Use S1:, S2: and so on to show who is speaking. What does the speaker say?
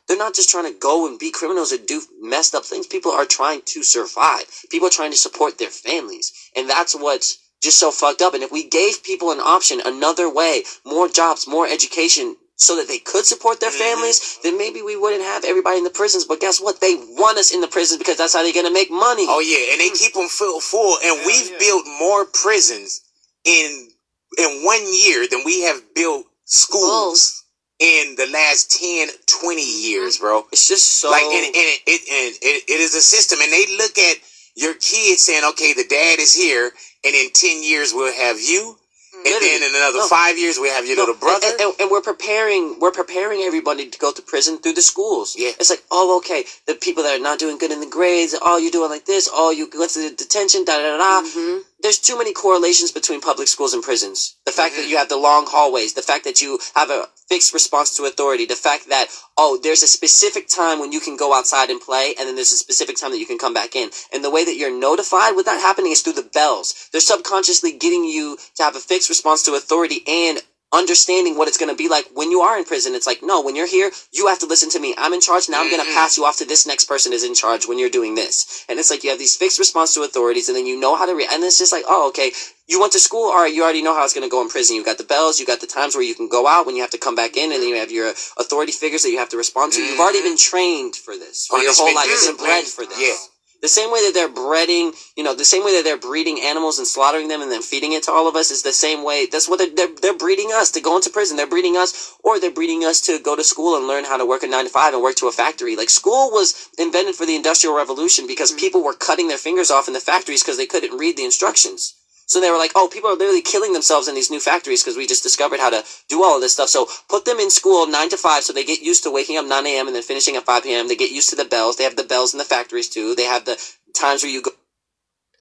S1: they're not just trying to go and be criminals or do messed up things. People are trying to survive. People are trying to support their families. And that's what's just so fucked up. And if we gave people an option, another way, more jobs, more education, so that they could support their families, then maybe we wouldn't have everybody in the prisons. But guess what? They want us in the prisons because that's how they're going to make money.
S2: Oh, yeah, and they keep them full. And we've built more prisons in 1 year than we have built schools in the last 10, 20 years, bro.
S1: It's just so...
S2: Like, and it is a system. And they look at your kids saying, okay, the dad is here, and in 10 years we'll have you. And then in another 5 years, we have your little brother.
S1: And we're preparing everybody to go to prison through the schools.
S2: Yeah.
S1: It's like, oh, okay, the people that are not doing good in the grades, oh, you're doing like this, oh, you went to the detention, da-da-da-da. There's too many correlations between public schools and prisons. The fact that you have the long hallways, the fact that you have a fixed response to authority, the fact that, oh, there's a specific time when you can go outside and play, and then there's a specific time that you can come back in. And the way that you're notified with that happening is through the bells. They're subconsciously getting you to have a fixed response to authority and understanding what it's going to be like when you are in prison. It's like, no, when you're here, you have to listen to me. I'm in charge. Now I'm going to pass you off to this next person is in charge when you're doing this. And it's like you have these fixed response to authorities, and then you know how to and it's just like, oh, okay, you went to school. All right, you already know how it's going to go in prison. You got the bells. You got the times where you can go out when you have to come back in, and then you have your authority figures that you have to respond to. You've already been trained for this. For your whole life, you've been bred for this.
S2: Yeah.
S1: The same way that they're breeding, the same way that they're breeding animals and slaughtering them and then feeding it to all of us is the same way. That's what they're breeding us to go into prison. They're breeding us, or they're breeding us to go to school and learn how to work a 9 to 5 and work to a factory. Like, school was invented for the Industrial Revolution because people were cutting their fingers off in the factories because they couldn't read the instructions. So they were like, oh, people are literally killing themselves in these new factories because we just discovered how to do all of this stuff. So put them in school 9 to 5 so they get used to waking up 9 a.m. and then finishing at 5 p.m. They get used to the bells. They have the bells in the factories too. They have the times where you go